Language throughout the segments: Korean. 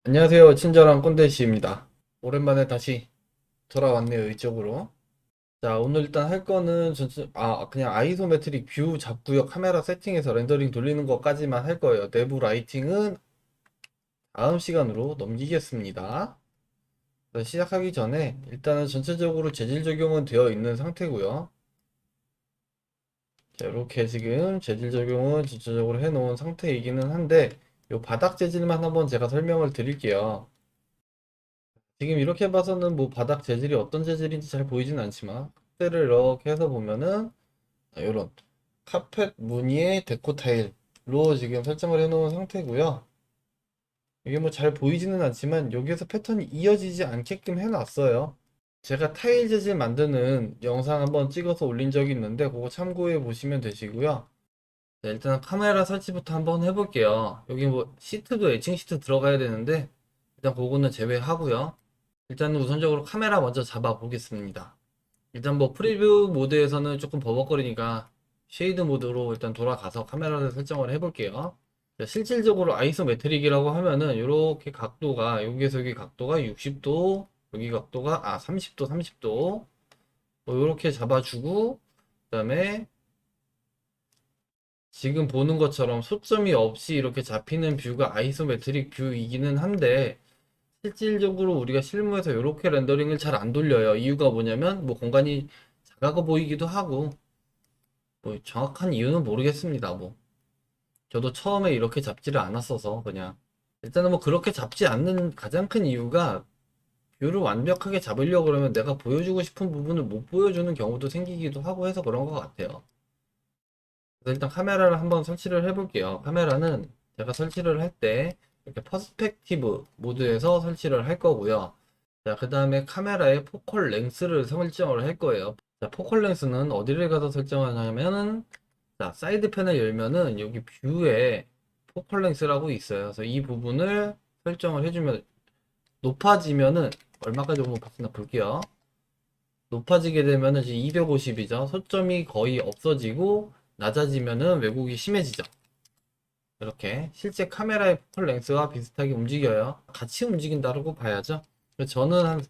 안녕하세요. 친절한 꼰대씨입니다. 오랜만에 다시 돌아왔네요, 이쪽으로. 자, 오늘 일단 할 거는 그냥 아이소메트릭 뷰 잡고요. 카메라 세팅해서 렌더링 돌리는 것까지만 할 거예요. 내부 라이팅은 다음 시간으로 넘기겠습니다. 시작하기 전에 일단은 전체적으로 재질 적용은 되어 있는 상태고요. 자, 이렇게 지금 재질 적용은 전체적으로 해놓은 상태이기는 한데, 요 바닥 재질만 한번 제가 설명을 드릴게요. 지금 이렇게 봐서는 뭐 바닥 재질이 어떤 재질인지 잘 보이진 않지만 확대를 이렇게 해서 보면은 이런 카펫 무늬의 데코 타일로 지금 설정을 해 놓은 상태고요. 이게 뭐 잘 보이지는 않지만 여기에서 패턴이 이어지지 않게끔 해 놨어요. 제가 타일 재질 만드는 영상 한번 찍어서 올린 적이 있는데 그거 참고해 보시면 되시고요. 자, 일단 카메라 설치부터 한번 해볼게요. 여기 뭐 시트도 에칭 시트 들어가야 되는데 일단 그거는 제외하고요. 일단은 우선적으로 카메라 먼저 잡아 보겠습니다. 일단 뭐 프리뷰 모드에서는 조금 버벅거리니까 쉐이드 모드로 일단 돌아가서 카메라를 설정을 해볼게요. 자, 실질적으로 아이소메트릭이라고 하면은 이렇게 각도가 여기에서 여기 각도가 60도, 여기 각도가 30도, 30도 뭐 이렇게 잡아주고 그다음에 지금 보는 것처럼 소점이 없이 이렇게 잡히는 뷰가 아이소메트릭 뷰이기는 한데 실질적으로 우리가 실무에서 이렇게 렌더링을 잘 안 돌려요. 이유가 뭐냐면 뭐 공간이 작아 보이기도 하고 뭐 정확한 이유는 모르겠습니다. 뭐 저도 처음에 이렇게 잡지를 않았어서 그냥 일단은 뭐 그렇게 잡지 않는 가장 큰 이유가 뷰를 완벽하게 잡으려고 그러면 내가 보여주고 싶은 부분을 못 보여주는 경우도 생기기도 하고 해서 그런 것 같아요. 그래서 일단 카메라를 한번 설치를 해볼게요. 카메라는 제가 설치를 할 때 이렇게 퍼스펙티브 모드에서 설치를 할 거고요. 자, 그 다음에 카메라의 포컬 랭스를 설정을 할 거예요. 자, 포컬 랭스는 어디를 가서 설정하냐면은, 자, 사이드 패널 열면은 여기 뷰에 포컬 랭스라고 있어요. 그래서 이 부분을 설정을 해주면, 높아지면은, 얼마까지 오면 바뀌나 볼게요. 높아지게 되면은 이제 250이죠. 소점이 거의 없어지고, 낮아지면은 왜곡이 심해지죠. 이렇게 실제 카메라의 포컬 랭스와 비슷하게 움직여요. 같이 움직인다고 봐야죠. 그래서 저는 한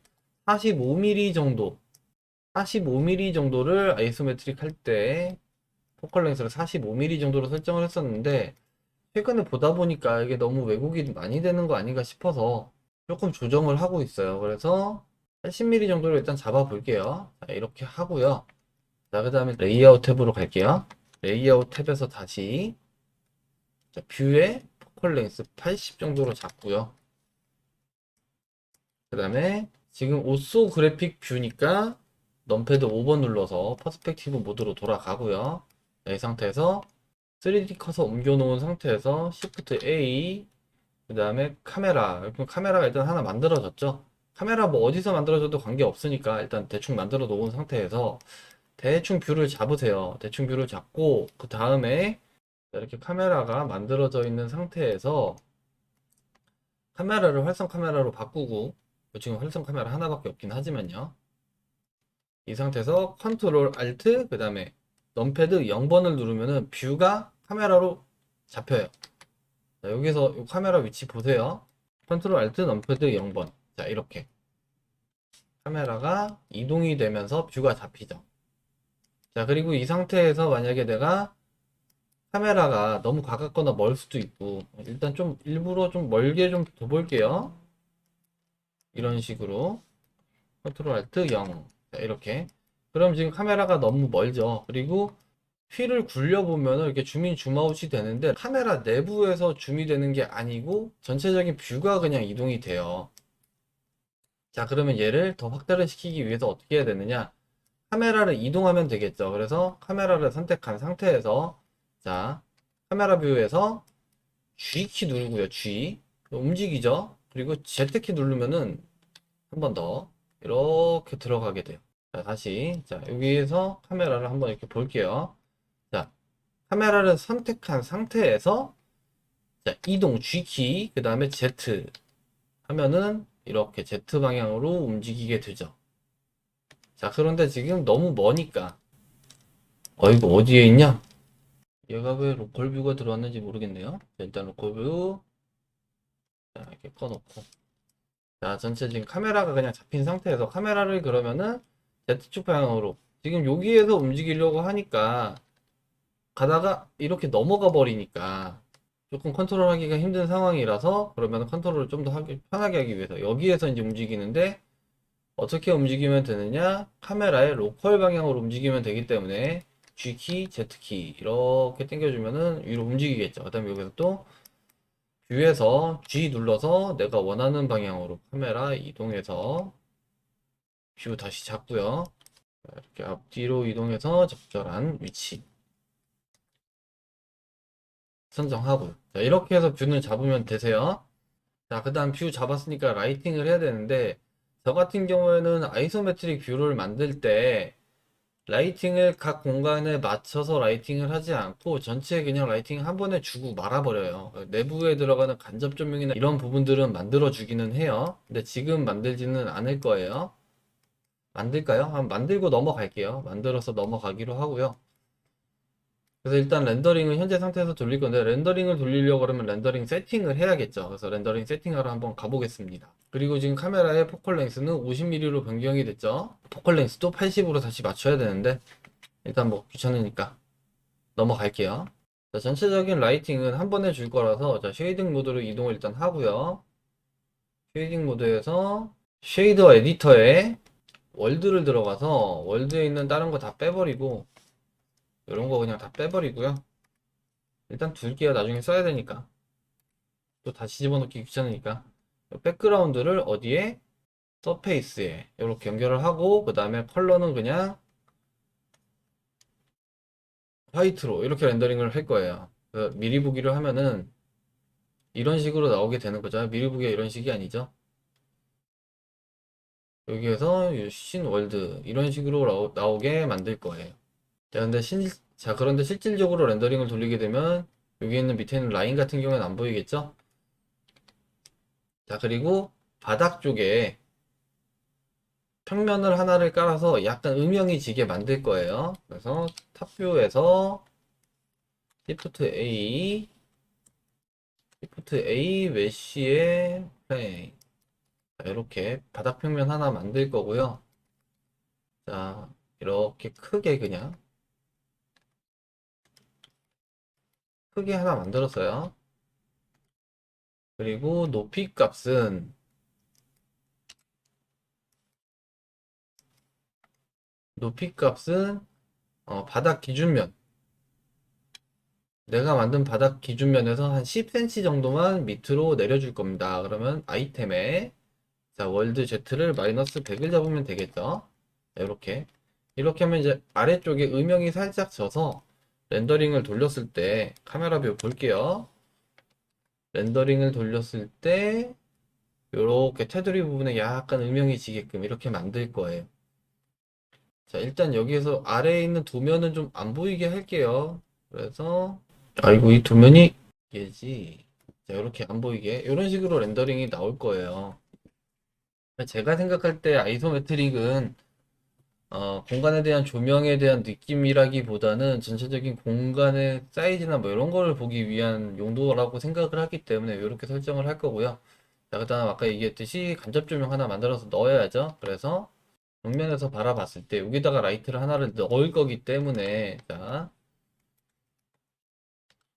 45mm 정도, 45mm 정도를 아이소메트릭 할 때 포컬 랭스를 45mm 정도로 설정을 했었는데 최근에 보다 보니까 이게 너무 왜곡이 많이 되는 거 아닌가 싶어서 조금 조정을 하고 있어요. 그래서 80mm 정도로 일단 잡아 볼게요. 자, 이렇게 하고요. 자, 그 다음에 레이아웃 탭으로 갈게요. 레이아웃 탭에서 다시 자, 뷰에 포컬 랭스 80 정도로 잡고요. 그 다음에 지금 오소 그래픽 뷰니까 넘패드 5번 눌러서 퍼스펙티브 모드로 돌아가고요. 이 상태에서 3D 커서 옮겨 놓은 상태에서 Shift A 그 다음에 카메라 그럼 카메라가 일단 하나 만들어졌죠. 카메라 뭐 어디서 만들어져도 관계 없으니까 일단 대충 만들어 놓은 상태에서 대충 뷰를 잡으세요. 대충 뷰를 잡고 그 다음에 이렇게 카메라가 만들어져 있는 상태에서 카메라를 활성 카메라로 바꾸고 지금 활성 카메라 하나밖에 없긴 하지만요. 이 상태에서 컨트롤 알트 그 다음에 넘패드 0번을 누르면은 뷰가 카메라로 잡혀요. 자, 여기서 이 카메라 위치 보세요. 컨트롤 알트 넘패드 0번. 자, 이렇게 카메라가 이동이 되면서 뷰가 잡히죠. 자, 그리고 이 상태에서 만약에 내가 카메라가 너무 가깝거나 멀 수도 있고 일단 좀 일부러 좀 멀게 좀 둬볼게요. 이런 식으로 컨트롤 알트 0. 자, 이렇게. 그럼 지금 카메라가 너무 멀죠. 그리고 휠을 굴려보면 이렇게 줌인 줌아웃이 되는데 카메라 내부에서 줌이 되는 게 아니고 전체적인 뷰가 그냥 이동이 돼요. 자, 그러면 얘를 더 확대를 시키기 위해서 어떻게 해야 되느냐? 카메라를 이동하면 되겠죠. 그래서 카메라를 선택한 상태에서 자, 카메라 뷰에서 G키 누르고요. G. 움직이죠. 그리고 Z키 누르면은 한 번 더 이렇게 들어가게 돼요. 자, 다시 자, 여기에서 카메라를 한번 이렇게 볼게요. 자, 카메라를 선택한 상태에서 자, 이동 G키 그 다음에 Z 하면은 이렇게 Z 방향으로 움직이게 되죠. 자, 그런데 지금 너무 머니까 이거 어디에 있냐? 얘가 왜 로컬 뷰가 들어왔는지 모르겠네요. 자, 일단 로컬 뷰 자, 이렇게 꺼놓고. 자, 전체 지금 카메라가 그냥 잡힌 상태에서 카메라를 그러면은 Z축 방향으로 지금 여기에서 움직이려고 하니까 가다가 이렇게 넘어가 버리니까 조금 컨트롤하기가 힘든 상황이라서 그러면 컨트롤을 좀 더 하기 편하게 하기 위해서 여기에서 이제 움직이는데 어떻게 움직이면 되느냐? 카메라의 로컬 방향으로 움직이면 되기 때문에 G키, Z키 이렇게 당겨주면은 위로 움직이겠죠. 그 다음에 여기서 또 뷰에서 G 눌러서 내가 원하는 방향으로 카메라 이동해서 뷰 다시 잡고요. 이렇게 앞뒤로 이동해서 적절한 위치 선정하고요. 자, 이렇게 해서 뷰는 잡으면 되세요. 자, 그 다음 뷰 잡았으니까 라이팅을 해야 되는데 저 같은 경우에는 아이소메트릭 뷰를 만들 때 라이팅을 각 공간에 맞춰서 라이팅을 하지 않고 전체에 그냥 라이팅 한 번에 주고 말아버려요. 내부에 들어가는 간접 조명이나 이런 부분들은 만들어 주기는 해요. 근데 지금 만들지는 않을 거예요. 만들까요? 한번 만들고 넘어갈게요. 만들어서 넘어가기로 하고요. 그래서 일단 렌더링은 현재 상태에서 돌릴 건데 렌더링을 돌리려고 하면 렌더링 세팅을 해야겠죠. 그래서 렌더링 세팅하러 한번 가보겠습니다. 그리고 지금 카메라의 포컬 랭스는 50mm로 변경이 됐죠. 포컬 랭스도 80으로 다시 맞춰야 되는데 일단 뭐 귀찮으니까 넘어갈게요. 자, 전체적인 라이팅은 한 번에 줄 거라서 자, 쉐이딩 모드로 이동을 일단 하고요. 쉐이딩 모드에서 쉐이더 에디터에 월드를 들어가서 월드에 있는 다른 거 다 빼버리고 이런 거 그냥 다 빼버리고요. 일단 둘게요. 나중에 써야 되니까. 또 다시 집어넣기 귀찮으니까. 백그라운드를 어디에? 서페이스에 이렇게 연결을 하고 그 다음에 컬러는 그냥 화이트로 이렇게 렌더링을 할 거예요. 미리 보기를 하면은 이런 식으로 나오게 되는 거죠. 미리 보기가 이런 식이 아니죠. 여기에서 신월드 이런 식으로 나오게 만들 거예요. 자, 그런데 실질적으로 렌더링을 돌리게 되면 여기 있는 밑에 있는 라인 같은 경우는 안 보이겠죠? 자, 그리고 바닥 쪽에 평면을 하나를 깔아서 약간 음영이 지게 만들 거예요. 그래서 탑뷰에서 Shift A, Shift A 메쉬의 플레인. 자, 이렇게 바닥 평면 하나 만들 거고요. 자, 이렇게 크게 하나 만들었어요. 그리고 높이 값은 바닥 기준면 내가 만든 바닥 기준면에서 한 10cm 정도만 밑으로 내려줄 겁니다. 그러면 아이템에 자 월드 Z를 마이너스 100을 잡으면 되겠죠. 이렇게 하면 이제 아래쪽에 음영이 살짝 져서 렌더링을 돌렸을 때 카메라 뷰 볼게요. 렌더링을 돌렸을 때 이렇게 테두리 부분에 약간 음영이 지게끔 이렇게 만들 거예요. 자, 일단 여기에서 아래에 있는 도면은 좀 안 보이게 할게요. 그래서 아이고 이 도면이 얘지. 자, 이렇게 안 보이게 이런 식으로 렌더링이 나올 거예요. 제가 생각할 때 아이소메트릭은 공간에 대한 조명에 대한 느낌이라기보다는 전체적인 공간의 사이즈나 뭐 이런 거를 보기 위한 용도라고 생각을 하기 때문에 이렇게 설정을 할 거고요. 자, 그다음 아까 얘기했듯이 간접 조명 하나 만들어서 넣어야죠. 그래서 정면에서 바라봤을 때 여기다가 라이트를 하나를 넣을 거기 때문에 자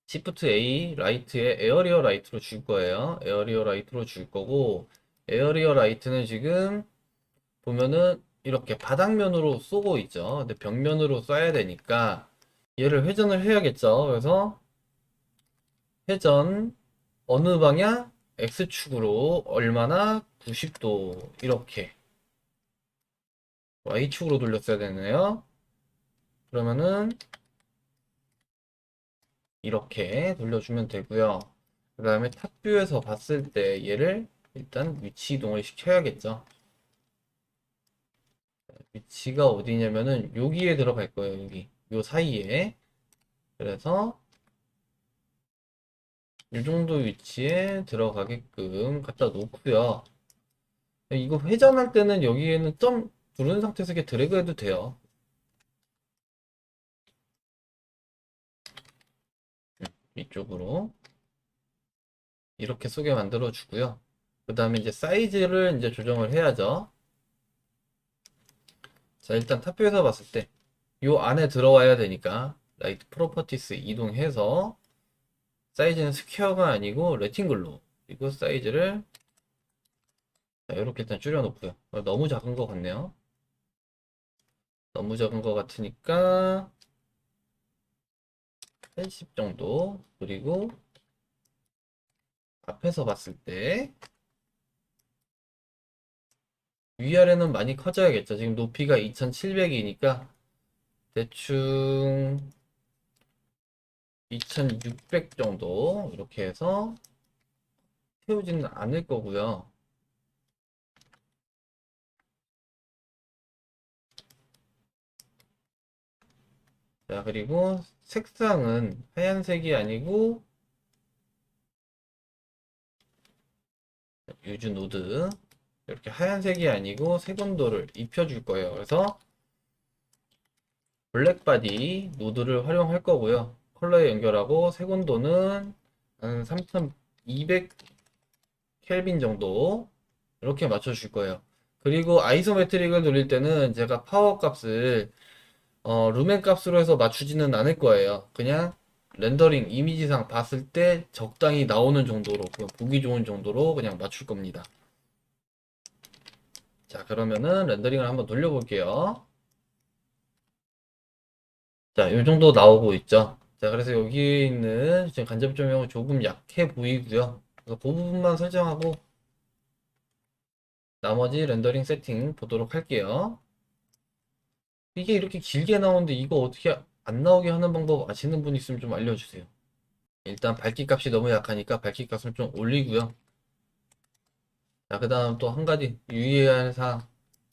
Shift A 라이트에 에어리어 라이트로 줄 거예요. 에어리어 라이트로 줄 거고 에어리어 라이트는 지금 보면은 이렇게 바닥면으로 쏘고 있죠. 근데 벽면으로 쏴야 되니까 얘를 회전을 해야겠죠. 그래서 회전 어느 방향? X축으로 얼마나? 90도 이렇게 Y축으로 돌렸어야 되네요. 그러면은 이렇게 돌려주면 되고요. 그 다음에 탑뷰에서 봤을 때 얘를 일단 위치 이동을 시켜야겠죠. 위치가 어디냐면은 여기에 들어갈 거예요. 여기 요 사이에. 그래서 이 정도 위치에 들어가게끔 갖다 놓고요. 이거 회전할 때는 여기에는 점 누른 상태에서 이렇게 드래그 해도 돼요. 이쪽으로. 이렇게 쏘게 만들어 주고요. 그 다음에 이제 사이즈를 이제 조정을 해야죠. 자, 일단 탑뷰에서 봤을 때 요 안에 들어와야 되니까 라이트 프로퍼티스 이동해서 사이즈는 스퀘어가 아니고 레팅글로, 그리고 사이즈를 이렇게 일단 줄여 놓고요. 너무 작은 것 같네요. 너무 작은 것 같으니까 80 정도. 그리고 앞에서 봤을 때 위아래는 많이 커져야겠죠. 지금 높이가 2700이니까 대충 2600 정도 이렇게 해서 태우지는 않을 거고요. 자, 그리고 색상은 하얀색이 아니고 유즈 노드, 이렇게 하얀색이 아니고 색온도를 입혀줄 거예요. 그래서 블랙바디 노드를 활용할 거고요. 컬러에 연결하고 색온도는 한 3200 켈빈 정도 이렇게 맞춰줄 거예요. 그리고 아이소메트릭을 돌릴 때는 제가 파워 값을 루멘 값으로 해서 맞추지는 않을 거예요. 그냥 렌더링 이미지상 봤을 때 적당히 나오는 정도로, 보기 좋은 정도로 그냥 맞출 겁니다. 자, 그러면은 렌더링을 한번 돌려볼게요. 자, 이 정도 나오고 있죠. 자, 그래서 여기 있는 지금 간접 조명은 조금 약해 보이고요. 그래서 그 부분만 설정하고 나머지 렌더링 세팅 보도록 할게요. 이게 이렇게 길게 나오는데 이거 어떻게 안 나오게 하는 방법 아시는 분 있으면 좀 알려주세요. 일단 밝기 값이 너무 약하니까 밝기 값을 좀 올리고요. 자, 그 다음 또 한 가지 유의할 사항.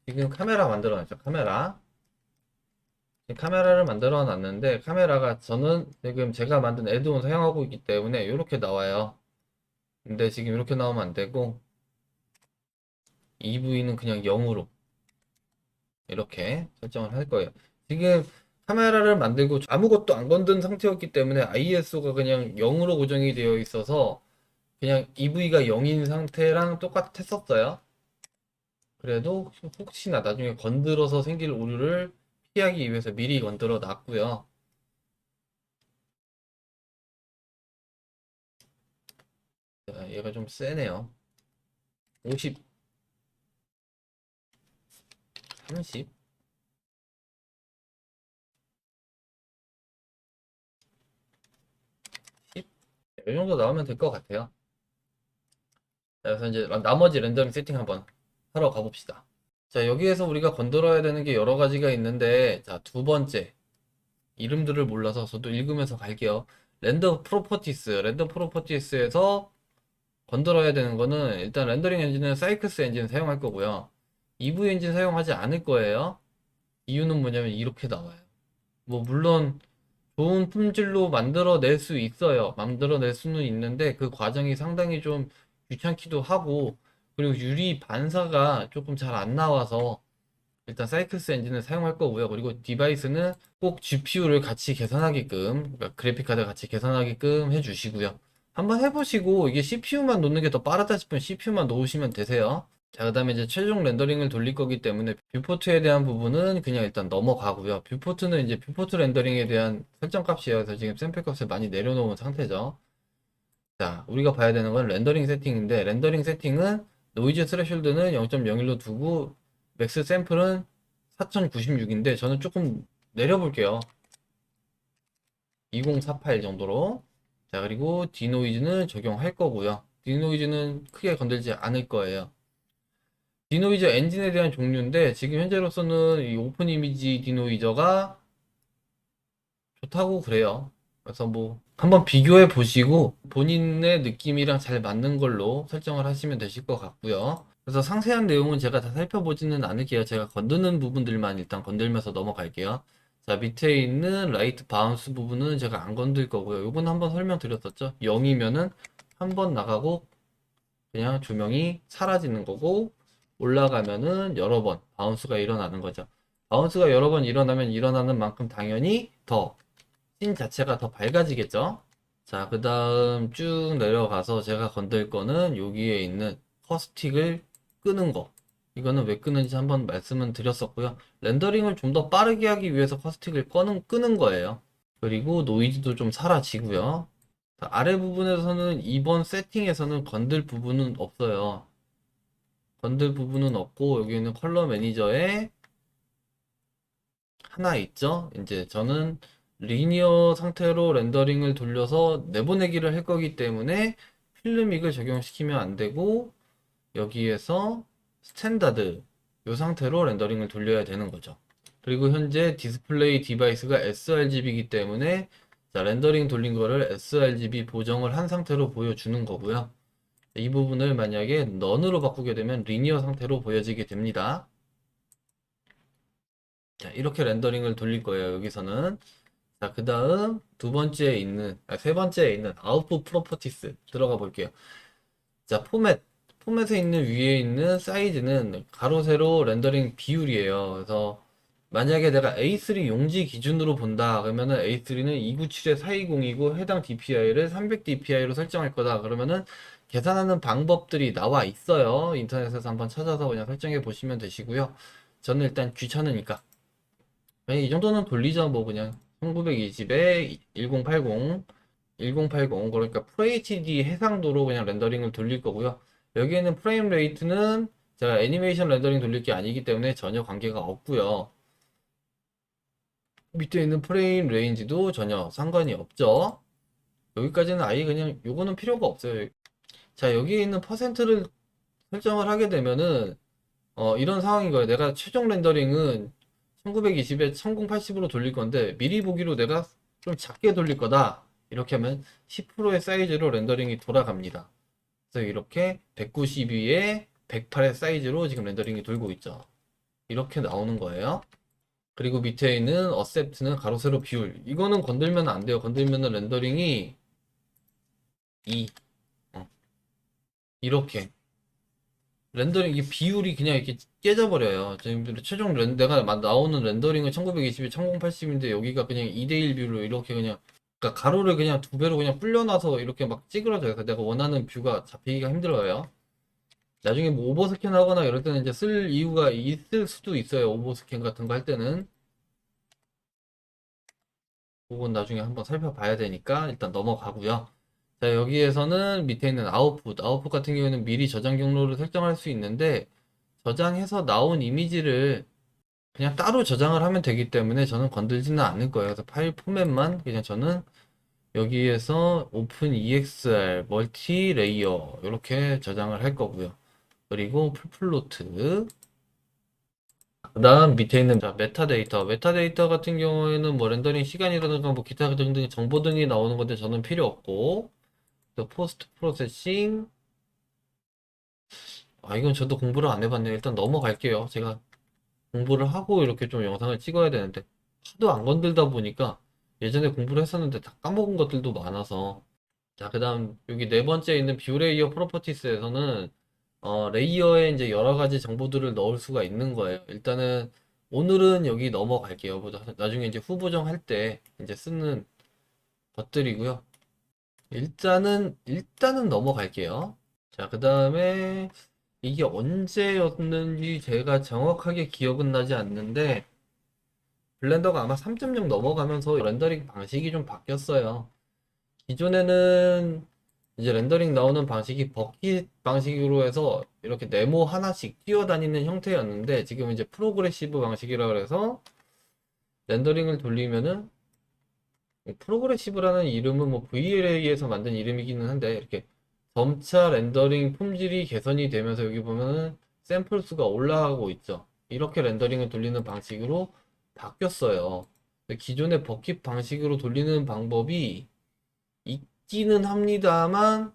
지금 카메라 만들어 놨죠. 카메라. 지금 카메라를 만들어 놨는데 카메라가 저는 지금 제가 만든 애드온 사용하고 있기 때문에 이렇게 나와요. 근데 지금 이렇게 나오면 안 되고 EV는 그냥 0으로 이렇게 설정을 할 거예요. 지금 카메라를 만들고 아무것도 안 건든 상태였기 때문에 ISO가 그냥 0으로 고정이 되어 있어서 그냥 EV가 0인 상태랑 똑같았었어요. 그래도 혹시나 나중에 건드려서 생길 오류를 피하기 위해서 미리 건드려 놨고요. 자, 얘가 좀 세네요. 50, 30, 10? 이 정도 나오면 될 것 같아요. 자, 그래서 이제 나머지 렌더링 세팅 한번 하러 가봅시다. 자, 여기에서 우리가 건드려야 되는 게 여러 가지가 있는데, 자, 두 번째. 이름들을 몰라서 저도 읽으면서 갈게요. 렌더 프로퍼티스에서 건드려야 되는 거는 일단 렌더링 엔진은 사이클스 엔진 사용할 거고요. EV 엔진 사용하지 않을 거예요. 이유는 뭐냐면 이렇게 나와요. 뭐 물론 좋은 품질로 만들어낼 수 있어요. 만들어낼 수는 있는데 그 과정이 상당히 좀 귀찮기도 하고, 그리고 유리 반사가 조금 잘 안 나와서 일단 사이클스 엔진을 사용할 거고요. 그리고 디바이스는 꼭 GPU를 같이 계산하게끔, 그러니까 그래픽 카드 같이 계산하게끔 해주시고요. 한번 해보시고 이게 CPU만 놓는 게 더 빠르다 싶으면 CPU만 놓으시면 되세요. 자, 그 다음에 이제 최종 렌더링을 돌릴 거기 때문에 뷰포트에 대한 부분은 그냥 일단 넘어가고요. 뷰포트는 이제 뷰포트 렌더링에 대한 설정 값이어서 지금 샘플 값을 많이 내려놓은 상태죠. 자, 우리가 봐야 되는 건 렌더링 세팅인데, 렌더링 세팅은 노이즈 스레숄드는 0.01로 두고 맥스 샘플은 4096인데 저는 조금 내려볼게요. 2048 정도로. 자, 그리고 디노이즈는 적용할 거고요. 디노이즈는 크게 건들지 않을 거예요. 디노이저 엔진에 대한 종류인데 지금 현재로서는 이 오픈 이미지 디노이저가 좋다고 그래요. 그래서 뭐 한번 비교해 보시고 본인의 느낌이랑 잘 맞는 걸로 설정을 하시면 되실 것 같고요. 그래서 상세한 내용은 제가 다 살펴보지는 않을게요. 제가 건드는 부분들만 일단 건들면서 넘어갈게요. 자, 밑에 있는 라이트 바운스 부분은 제가 안 건들 거고요. 요건 한번 설명드렸었죠. 0이면은 한 번 나가고 그냥 조명이 사라지는 거고, 올라가면은 여러 번 바운스가 일어나는 거죠. 바운스가 여러 번 일어나면 일어나는 만큼 당연히 더 씬 자체가 더 밝아지겠죠. 자, 그 다음 쭉 내려가서 제가 건들 거는 여기에 있는 커스틱을 끄는 거. 이거는 왜 끄는지 한번 말씀은 드렸었고요. 렌더링을 좀 더 빠르게 하기 위해서 커스틱을 끄는 거예요. 그리고 노이즈도 좀 사라지고요. 자, 아래 부분에서는 이번 세팅에서는 건들 부분은 없어요. 건들 부분은 없고 여기는 컬러 매니저에 하나 있죠. 이제 저는 리니어 상태로 렌더링을 돌려서 내보내기를 할 거기 때문에 필름익을 적용시키면 안 되고 여기에서 스탠다드 이 상태로 렌더링을 돌려야 되는 거죠. 그리고 현재 디스플레이 디바이스가 sRGB이기 때문에 자, 렌더링 돌린 거를 sRGB 보정을 한 상태로 보여주는 거고요. 이 부분을 만약에 넌으로 바꾸게 되면 리니어 상태로 보여지게 됩니다. 자, 이렇게 렌더링을 돌릴 거예요. 여기서는. 자, 그 다음 세 번째에 있는 아웃풋 프로퍼티스 들어가 볼게요. 자, 포맷에 있는 위에 있는 사이즈는 가로, 세로 렌더링 비율이에요. 그래서 만약에 내가 A3 용지 기준으로 본다. 그러면은 A3는 297-420이고 해당 DPI를 300dpi로 설정할 거다. 그러면은 계산하는 방법들이 나와 있어요. 인터넷에서 한번 찾아서 그냥 설정해 보시면 되시고요. 저는 일단 귀찮으니까 이 정도는 돌리죠. 뭐 그냥 1920에 1080 그러니까 FHD 해상도로 그냥 렌더링을 돌릴 거고요. 여기에는 프레임 레이트는 제가 애니메이션 렌더링 돌릴 게 아니기 때문에 전혀 관계가 없고요. 밑에 있는 프레임 레인지도 전혀 상관이 없죠. 여기까지는 아예 그냥 요거는 필요가 없어요. 자, 여기에 있는 퍼센트를 설정을 하게 되면은 이런 상황인 거예요. 내가 최종 렌더링은 1920에 1080으로 돌릴 건데 미리 보기로 내가 좀 작게 돌릴 거다. 이렇게 하면 10%의 사이즈로 렌더링이 돌아갑니다. 그래서 이렇게 192에 108의 사이즈로 지금 렌더링이 돌고 있죠. 이렇게 나오는 거예요. 그리고 밑에 있는 어셉트는 가로 세로 비율. 이거는 건들면 안 돼요. 건들면 렌더링이 2 이렇게 렌더링 이 비율이 그냥 이렇게 깨져버려요. 지금 최종 내가 나오는 렌더링은 1920에 1080인데 여기가 그냥 2대1 비율로 이렇게 그냥 그러니까 가로를 그냥 두 배로 그냥 불려놔서 이렇게 막 찌그러져요. 그래서 내가 원하는 뷰가 잡히기가 힘들어요. 나중에 뭐 오버스캔 하거나 이럴 때는 이제 쓸 이유가 있을 수도 있어요. 오버스캔 같은 거 할 때는. 그건 나중에 한번 살펴봐야 되니까 일단 넘어가고요. 자, 여기에서는 밑에 있는 아웃풋 같은 경우에는 미리 저장 경로를 설정할 수 있는데 저장해서 나온 이미지를 그냥 따로 저장을 하면 되기 때문에 저는 건들지는 않을 거예요. 그래서 파일 포맷만 그냥 저는 여기에서 오픈 EXR 멀티 레이어 이렇게 저장을 할 거고요. 그리고 풀플로트 그 다음 밑에 있는 자, 메타데이터 같은 경우에는 뭐 렌더링 시간이라든가 뭐 기타 등등 정보 등이 나오는 건데 저는 필요 없고 또 포스트 프로세싱 이건 저도 공부를 안 해봤네요. 일단 넘어갈게요. 제가 공부를 하고 이렇게 좀 영상을 찍어야 되는데 하도 안 건들다 보니까 예전에 공부를 했었는데 다 까먹은 것들도 많아서 자, 그 다음 여기 네 번째 있는 뷰 레이어 프로퍼티스에서는 레이어에 이제 여러 가지 정보들을 넣을 수가 있는 거예요. 일단은 오늘은 여기 넘어갈게요. 나중에 이제 후보정 할 때 이제 쓰는 것들이고요. 일단은 넘어갈게요. 자, 그 다음에 이게 언제였는지 제가 정확하게 기억은 나지 않는데 블렌더가 아마 3.0 넘어가면서 렌더링 방식이 좀 바뀌었어요. 기존에는 이제 렌더링 나오는 방식이 버킷 방식으로 해서 이렇게 네모 하나씩 뛰어다니는 형태였는데 지금 이제 프로그레시브 방식이라 그래서 렌더링을 돌리면은 프로그레시브라는 이름은 뭐 VLA에서 만든 이름이기는 한데 이렇게 점차 렌더링 품질이 개선이 되면서 여기 보면은 샘플 수가 올라가고 있죠. 이렇게 렌더링을 돌리는 방식으로 바뀌었어요. 기존의 버킷 방식으로 돌리는 방법이 있기는 합니다만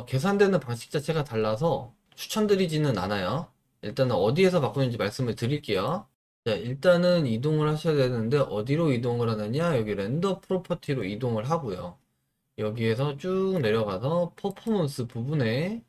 계산되는 방식 자체가 달라서 추천드리지는 않아요. 일단은 어디에서 바꾸는지 말씀을 드릴게요. 자, 일단은 이동을 하셔야 되는데 어디로 이동을 하느냐? 여기 렌더 프로퍼티로 이동을 하고요. 여기에서 쭉 내려가서 퍼포먼스 부분에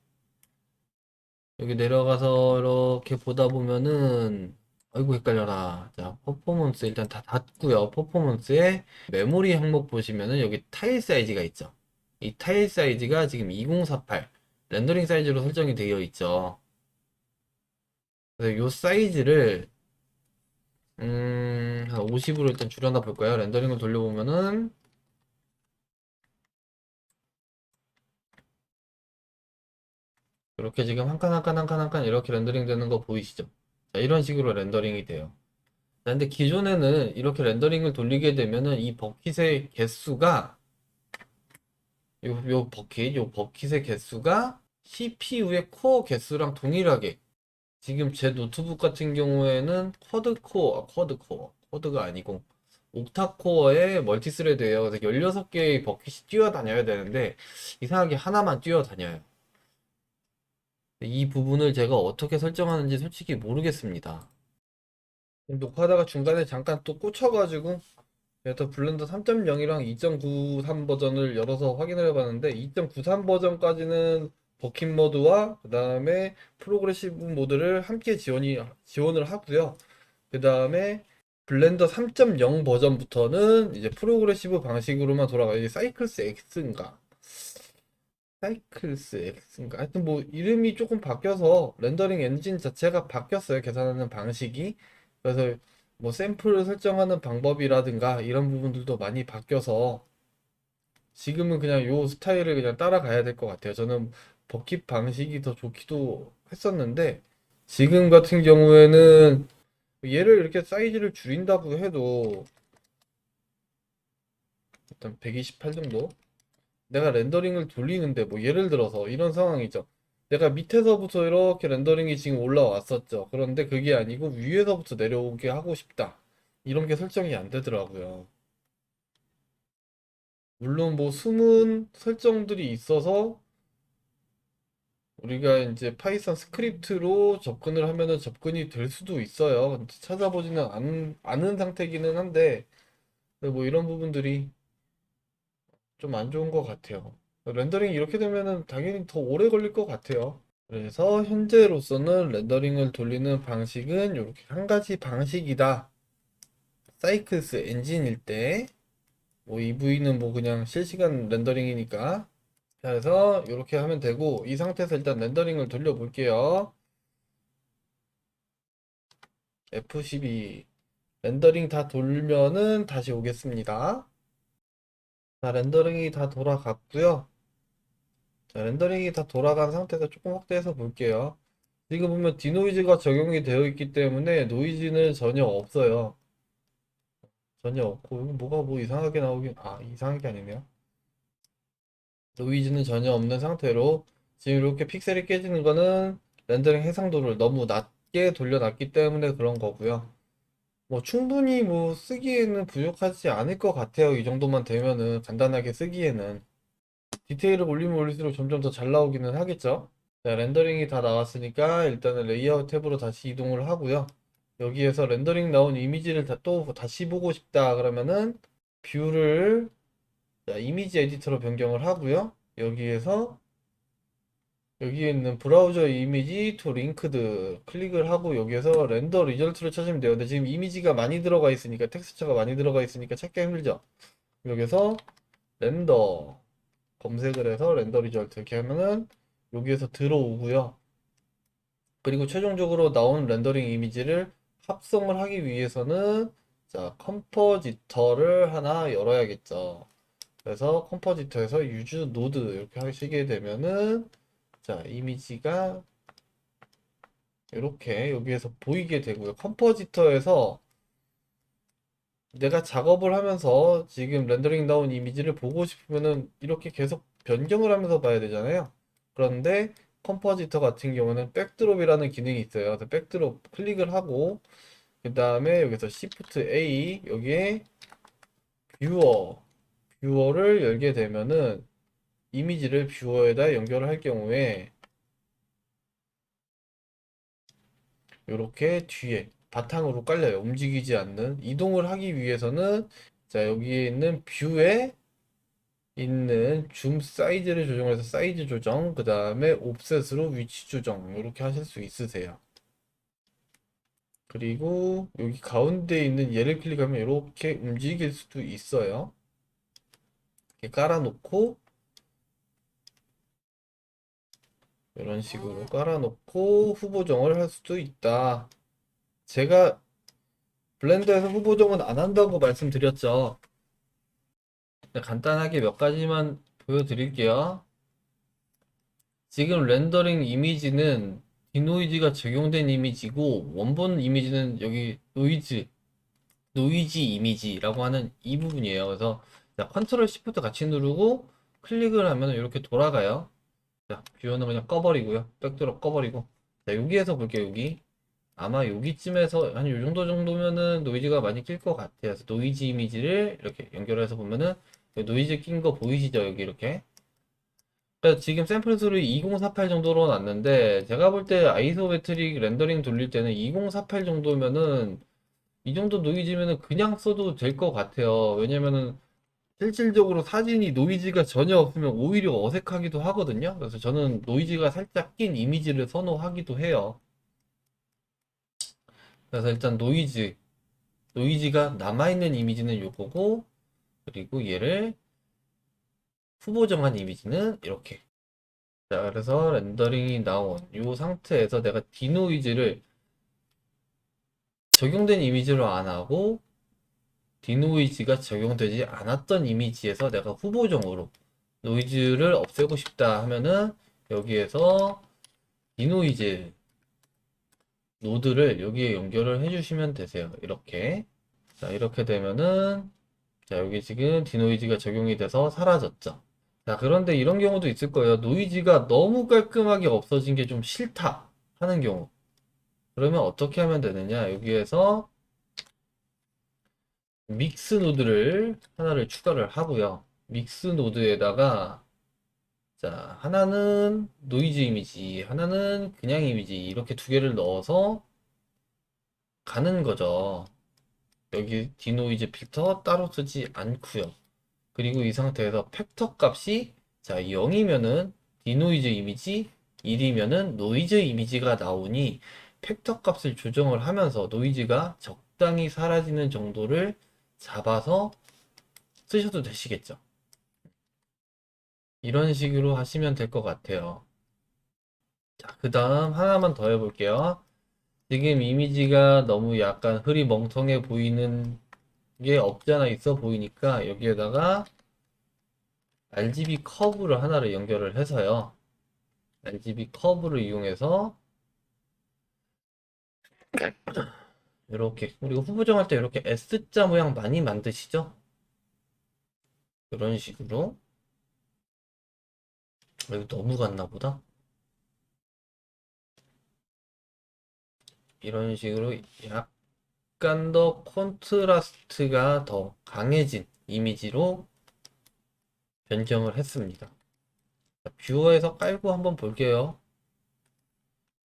여기 내려가서 이렇게 보다 보면은 아이고 헷갈려라. 자, 퍼포먼스 일단 다 닫고요. 퍼포먼스에 메모리 항목 보시면은 여기 타일 사이즈가 있죠. 이 타일 사이즈가 지금 2048 렌더링 사이즈로 설정이 되어 있죠. 그래서 요 사이즈를 한 50으로 일단 줄여놔 볼까요? 렌더링을 돌려보면은 이렇게 지금 한 칸 한 칸 한 칸 한 칸 이렇게 렌더링 되는 거 보이시죠? 자, 이런 식으로 렌더링이 돼요. 자, 근데 기존에는 이렇게 렌더링을 돌리게 되면은 이 버킷의 개수가 요 버킷의 개수가 CPU의 코어 개수랑 동일하게 지금 제 노트북 같은 경우에는 쿼드가 아니고 옥타코어의 멀티스레드예요. 그래서 16개의 버킷이 뛰어다녀야 되는데 이상하게 하나만 뛰어다녀요. 이 부분을 제가 어떻게 설정하는지 솔직히 모르겠습니다. 녹화하다가 중간에 잠깐 또 꽂혀가지고 더 블렌더 3.0이랑 2.93 버전을 열어서 확인을 해봤는데 2.93 버전까지는 버킷 모드와 그 다음에 프로그레시브 모드를 함께 지원을 하고요. 그 다음에 블렌더 3.0 버전부터는 이제 프로그레시브 방식으로만 돌아가요. 이제 사이클스 X인가? 하여튼 뭐 이름이 조금 바뀌어서 렌더링 엔진 자체가 바뀌었어요. 계산하는 방식이. 그래서 뭐 샘플을 설정하는 방법이라든가 이런 부분들도 많이 바뀌어서 지금은 그냥 요 스타일을 그냥 따라가야 될 것 같아요. 저는 버킷 방식이 더 좋기도 했었는데 지금 같은 경우에는 얘를 이렇게 사이즈를 줄인다고 해도 일단 128 정도? 내가 렌더링을 돌리는데 뭐 예를 들어서 이런 상황이죠. 내가 밑에서부터 이렇게 렌더링이 지금 올라왔었죠. 그런데 그게 아니고 위에서부터 내려오게 하고 싶다. 이런 게 설정이 안 되더라고요. 물론 뭐 숨은 설정들이 있어서 우리가 이제 파이썬 스크립트로 접근을 하면은 접근이 될 수도 있어요. 근데 찾아보지는 않은 상태기는 한데 뭐 이런 부분들이 좀 안 좋은 것 같아요. 렌더링이 이렇게 되면은 당연히 더 오래 걸릴 것 같아요. 그래서 현재로서는 렌더링을 돌리는 방식은 이렇게 한 가지 방식이다. 사이클스 엔진일 때, 뭐 EV는 뭐 그냥 실시간 렌더링이니까. 그래서 이렇게 하면 되고, 이 상태에서 일단 렌더링을 돌려볼게요. F12. 렌더링 다 돌면은 다시 오겠습니다. 자, 렌더링이 다 돌아갔고요. 자, 렌더링이 다 돌아간 상태에서 조금 확대해서 볼게요. 지금 보면 디노이즈가 적용이 되어 있기 때문에 노이즈는 전혀 없어요. 전혀 없고 여기 뭐가 뭐 이상하게 나오긴 이상한 게 아니네요. 노이즈는 전혀 없는 상태로 지금 이렇게 픽셀이 깨지는 거는 렌더링 해상도를 너무 낮게 돌려놨기 때문에 그런 거고요. 뭐 충분히 뭐 쓰기에는 부족하지 않을 것 같아요. 이 정도만 되면은 간단하게 쓰기에는 디테일을 올리면 올릴수록 점점 더 잘 나오기는 하겠죠. 자, 렌더링이 다 나왔으니까 일단은 레이아웃 탭으로 다시 이동을 하고요. 여기에서 렌더링 나온 이미지를 또 다시 보고 싶다 그러면은 뷰를 자, 이미지 에디터로 변경을 하고요. 여기에서 여기에 있는 브라우저 이미지 투 링크드 클릭을 하고 여기에서 렌더 리절트를 찾으면 돼요. 근데 지금 이미지가 많이 들어가 있으니까 텍스처가 많이 들어가 있으니까 찾기 힘들죠. 여기서 렌더 검색을 해서 렌더 리절트 이렇게 하면은 여기에서 들어오고요. 그리고 최종적으로 나온 렌더링 이미지를 합성을 하기 위해서는 자, 컴포지터를 하나 열어야겠죠. 그래서 컴포지터에서 유즈 노드 이렇게 하시게 되면은 자, 이미지가 이렇게 여기에서 보이게 되고요. 컴포지터에서 내가 작업을 하면서 지금 렌더링 나온 이미지를 보고 싶으면은 이렇게 계속 변경을 하면서 봐야 되잖아요. 그런데 컴포지터 같은 경우는 백드롭이라는 기능이 있어요. 그래서 백드롭 클릭을 하고 그 다음에 여기서 Shift A 여기에 뷰어 뷰어를 열게 되면은 이미지를 뷰어에다 연결을 할 경우에 이렇게 뒤에 바탕으로 깔려요. 움직이지 않는 이동을 하기 위해서는 자 여기에 있는 뷰에 있는 줌 사이즈를 조정해서 사이즈 조정 그 다음에 옵셋으로 위치 조정 이렇게 하실 수 있으세요. 그리고 여기 가운데 있는 얘를 클릭하면 이렇게 움직일 수도 있어요. 이렇게 깔아놓고 이런 식으로 깔아놓고 후보정을 할 수도 있다. 제가 블렌더에서 후보정은 안 한다고 말씀드렸죠. 간단하게 몇 가지만 보여드릴게요. 지금 렌더링 이미지는 디노이즈가 적용된 이미지고 원본 이미지는 여기 노이즈 이미지라고 하는 이 부분이에요. 그래서 자, 컨트롤 시프트 같이 누르고 클릭을 하면 이렇게 돌아가요. 자, 뷰어는 그냥 꺼버리고요. 백드롭 꺼버리고. 자, 여기에서 볼게요. 여기. 아마 여기쯤에서 한 요 정도면은 노이즈가 많이 낄 것 같아요. 그래서 노이즈 이미지를 이렇게 연결해서 보면은 노이즈 낀 거 보이시죠? 여기 이렇게. 그래서 지금 샘플 수를 2048 정도로 놨는데 제가 볼 때 아이소메트릭 렌더링 돌릴 때는 2048 정도면은 이 정도 노이즈면은 그냥 써도 될 것 같아요. 왜냐면은 실질적으로 사진이 노이즈가 전혀 없으면 오히려 어색하기도 하거든요. 그래서 저는 노이즈가 살짝 낀 이미지를 선호하기도 해요. 그래서 일단 노이즈가 남아있는 이미지는 요거고, 그리고 얘를 후보정한 이미지는 이렇게. 자, 그래서 렌더링이 나온 이 상태에서 내가 디노이즈를 적용된 이미지로 안 하고 디노이즈가 적용되지 않았던 이미지에서 내가 후보정으로 노이즈를 없애고 싶다 하면은 여기에서 디노이즈 노드를 여기에 연결을 해주시면 되세요. 이렇게. 자, 이렇게 되면은 자, 여기 지금 디노이즈가 적용이 돼서 사라졌죠. 자, 그런데 이런 경우도 있을 거예요. 노이즈가 너무 깔끔하게 없어진 게 좀 싫다 하는 경우. 그러면 어떻게 하면 되느냐? 여기에서 믹스 노드를 하나를 추가를 하고요. 믹스 노드에다가 자, 하나는 노이즈 이미지, 하나는 그냥 이미지 이렇게 두 개를 넣어서 가는 거죠. 여기 디노이즈 필터 따로 쓰지 않고요. 그리고 이 상태에서 팩터 값이 자 0이면은 디노이즈 이미지, 1이면은 노이즈 이미지가 나오니 팩터 값을 조정을 하면서 노이즈가 적당히 사라지는 정도를 잡아서 쓰셔도 되시겠죠. 이런 식으로 하시면 될 것 같아요. 자, 그 다음 하나만 더 해볼게요. 지금 이미지가 너무 약간 흐리멍텅해 보이는 게 없지 않아 있어 보이니까 여기에다가 RGB 커브를 하나를 연결을 해서요. RGB 커브를 이용해서 이렇게 우리가 후보정할 때 이렇게 S자 모양 많이 만드시죠? 이런 식으로. 이거 너무 갔나 보다. 이런 식으로 약간 더 콘트라스트가 더 강해진 이미지로 변경을 했습니다. 자, 뷰어에서 깔고 한번 볼게요.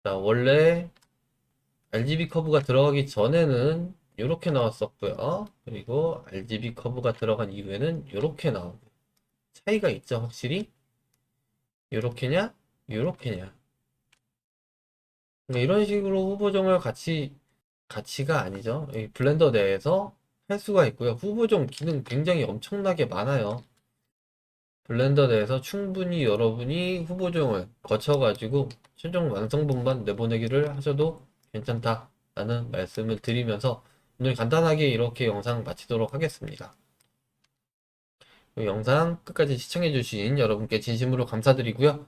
자, 원래 RGB 커브가 들어가기 전에는 이렇게 나왔었고요. 그리고 RGB 커브가 들어간 이후에는 이렇게 나오고 차이가 있죠, 확실히. 이렇게냐, 이렇게냐. 그러니까 이런 식으로 후보정을 같이가 아니죠. 이 블렌더 내에서 할 수가 있고요. 후보정 기능 굉장히 엄청나게 많아요. 블렌더 내에서 충분히 여러분이 후보정을 거쳐가지고 최종 완성본만 내보내기를 하셔도 괜찮다라는 말씀을 드리면서 오늘 간단하게 이렇게 영상 마치도록 하겠습니다. 이 영상 끝까지 시청해주신 여러분께 진심으로 감사드리고요.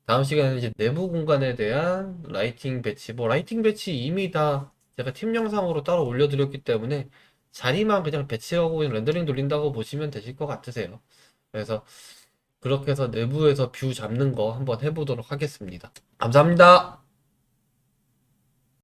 다음 시간에는 이제 내부 공간에 대한 라이팅 배치, 뭐 라이팅 배치 이미 다 제가 팀 영상으로 따로 올려드렸기 때문에 자리만 그냥 배치하고 그냥 렌더링 돌린다고 보시면 되실 것 같으세요. 그래서 그렇게 해서 내부에서 뷰 잡는 거 한번 해보도록 하겠습니다. 감사합니다.